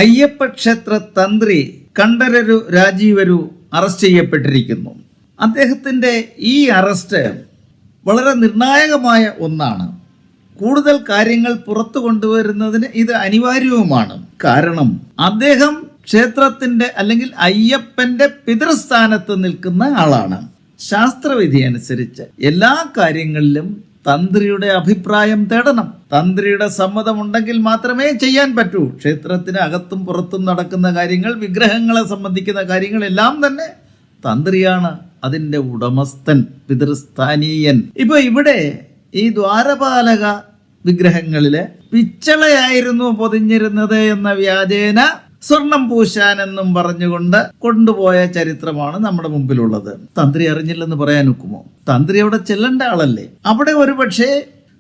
അയ്യപ്പ ക്ഷേത്ര തന്ത്രി കണ്ഠരരു രാജീവരു അറസ്റ്റ് ചെയ്യപ്പെട്ടിരിക്കുന്നു. അദ്ദേഹത്തിൻ്റെ ഈ അറസ്റ്റ് വളരെ നിർണായകമായ ഒന്നാണ്. കൂടുതൽ കാര്യങ്ങൾ പുറത്തു കൊണ്ടുവരുന്നതിന് ഇത് അനിവാര്യവുമാണ്. കാരണം അദ്ദേഹം ക്ഷേത്രത്തിന്റെ അല്ലെങ്കിൽ അയ്യപ്പന്റെ പിതൃസ്ഥാനത്ത് നിൽക്കുന്ന ആളാണ്. ശാസ്ത്രവിധി അനുസരിച്ച് എല്ലാ കാര്യങ്ങളിലും തന്ത്രിയുടെ അഭിപ്രായം തേടണം. തന്ത്രിയുടെ സമ്മതമുണ്ടെങ്കിൽ മാത്രമേ ചെയ്യാൻ പറ്റൂ. ക്ഷേത്രത്തിന് അകത്തും പുറത്തും നടക്കുന്ന കാര്യങ്ങൾ, വിഗ്രഹങ്ങളെ സംബന്ധിക്കുന്ന കാര്യങ്ങളെല്ലാം തന്നെ തന്ത്രിയാണ് അതിൻ്റെ ഉടമസ്ഥൻ, പിതൃസ്ഥാനീയൻ. ഇപ്പൊ ഇവിടെ ഈ ദ്വാരപാലക വിഗ്രഹങ്ങളില് പിച്ചളയായിരുന്നു പൊതിഞ്ഞിരുന്നത് എന്ന വ്യാജേന സ്വർണം പൂശാനെന്നും പറഞ്ഞുകൊണ്ട് കൊണ്ടുപോയ ചരിത്രമാണ് നമ്മുടെ മുമ്പിലുള്ളത്. തന്ത്രി അറിഞ്ഞില്ലെന്ന് പറയാൻ ഒക്കുമോ? തന്ത്രി അവിടെ ചെല്ലേണ്ട ആളല്ലേ? അവിടെ ഒരു പക്ഷേ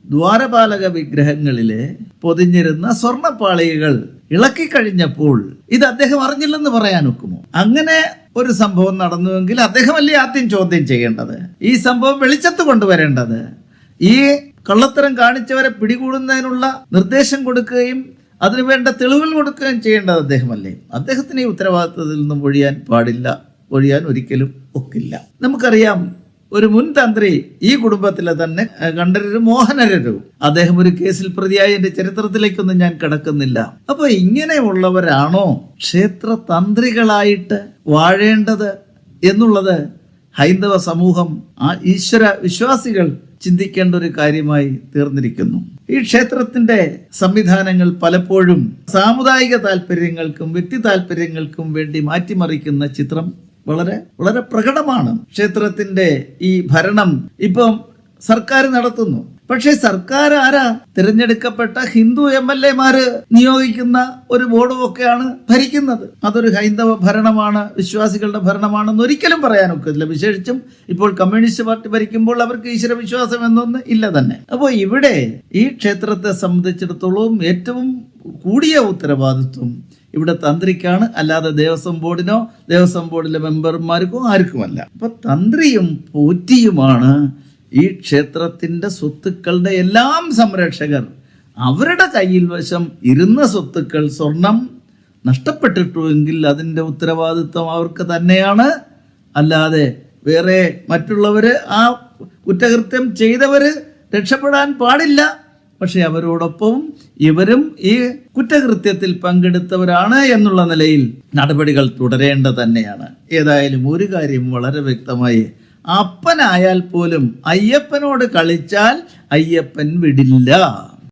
ദ്വാരപാലക വിഗ്രഹങ്ങളില് പൊതിഞ്ഞിരുന്ന സ്വർണപ്പാളികൾ ഇളക്കി കഴിഞ്ഞപ്പോൾ ഇത് അദ്ദേഹം അറിഞ്ഞില്ലെന്ന് പറയാൻ ഒക്കുമോ? അങ്ങനെ ഒരു സംഭവം നടന്നുവെങ്കിൽ അദ്ദേഹമല്ലേ ആദ്യം ചോദ്യം ചെയ്യേണ്ടത്, ഈ സംഭവം വെളിച്ചത്ത് കൊണ്ടുവരേണ്ടത്, ഈ കള്ളത്തരം കാണിച്ചവരെ പിടികൂടുന്നതിനുള്ള നിർദ്ദേശം കൊടുക്കുകയും അതിനുവേണ്ട തെളിവുകൾ കൊടുക്കുകയും ചെയ്യേണ്ടത് അദ്ദേഹമല്ലേ? അദ്ദേഹത്തിന് ഈ ഉത്തരവാദിത്തത്തിൽ നിന്നും ഒഴിയാൻ പാടില്ല, ഒഴിയാൻ ഒരിക്കലും ഒക്കില്ല. നമുക്കറിയാം, ഒരു മുൻ തന്ത്രി ഈ കുടുംബത്തിലെ തന്നെ കണ്ഠരരു മോഹനരരു, അദ്ദേഹം ഒരു കേസിൽ പ്രതിയായി എൻ്റെ ചരിത്രത്തിലേക്കൊന്നും ഞാൻ കിടക്കുന്നില്ല. അപ്പൊ ഇങ്ങനെയുള്ളവരാണോ ക്ഷേത്ര തന്ത്രികളായിട്ട് വാഴേണ്ടത് എന്നുള്ളത് ഹൈന്ദവ സമൂഹം, ആ ഈശ്വര വിശ്വാസികൾ ചിന്തിക്കേണ്ട ഒരു കാര്യമായി തീർന്നിരിക്കുന്നു. ഈ ക്ഷേത്രത്തിന്റെ സംവിധാനങ്ങൾ പലപ്പോഴും സാമുദായിക താല്പര്യങ്ങൾക്കും വ്യക്തി താല്പര്യങ്ങൾക്കും വേണ്ടി മാറ്റിമറിക്കുന്ന ചിത്രം വളരെ വളരെ പ്രകടമാണ്. ക്ഷേത്രത്തിന്റെ ഈ ഭരണം ഇപ്പം സർക്കാർ നടത്തുന്നു. പക്ഷേ സർക്കാർ ആരാ? തിരഞ്ഞെടുക്കപ്പെട്ട ഹിന്ദു MLA-മാര് നിയോഗിക്കുന്ന ഒരു ബോർഡും ഒക്കെയാണ് ഭരിക്കുന്നത്. അതൊരു ഹൈന്ദവ ഭരണമാണ്, വിശ്വാസികളുടെ ഭരണമാണെന്ന് ഒരിക്കലും പറയാനൊക്കില്ല. വിശേഷിച്ചും ഇപ്പോൾ കമ്മ്യൂണിസ്റ്റ് പാർട്ടി ഭരിക്കുമ്പോൾ അവർക്ക് ഈശ്വര വിശ്വാസം എന്നൊന്ന് ഇല്ല തന്നെ. അപ്പോൾ ഇവിടെ ഈ ക്ഷേത്രത്തെ സംബന്ധിച്ചിടത്തോളം ഏറ്റവും കൂടിയ ഉത്തരവാദിത്വം ഇവിടെ തന്ത്രിക്കാണ്, അല്ലാതെ ദേവസ്വം ബോർഡിനോ ദേവസ്വം ബോർഡിലെ മെമ്പർമാർക്കോ ആർക്കുമല്ല. അപ്പൊ തന്ത്രിയും പോറ്റിയുമാണ് ഈ ക്ഷേത്രത്തിന്റെ സ്വത്തുക്കളുടെ എല്ലാം സംരക്ഷകർ. അവരുടെ കയ്യിൽ വശം ഇരുന്ന സ്വത്തുക്കൾ, സ്വർണം നഷ്ടപ്പെട്ടിട്ടുവെങ്കിൽ അതിൻ്റെ ഉത്തരവാദിത്വം അവർക്ക് തന്നെയാണ്. അല്ലാതെ വേറെ മറ്റുള്ളവര്, ആ കുറ്റകൃത്യം ചെയ്തവര് രക്ഷപ്പെടാൻ പാടില്ല. പക്ഷെ അവരോടൊപ്പം ഇവരും ഈ കുറ്റകൃത്യത്തിൽ പങ്കെടുത്തവരാണ് എന്നുള്ള നിലയിൽ നടപടികൾ തുടരേണ്ടത് തന്നെയാണ്. ഏതായാലും ഒരു കാര്യം വളരെ വ്യക്തമായി, അപ്പനായാൽ പോലും അയ്യപ്പനോട് കളിച്ചാൽ അയ്യപ്പൻ വിടില്ല.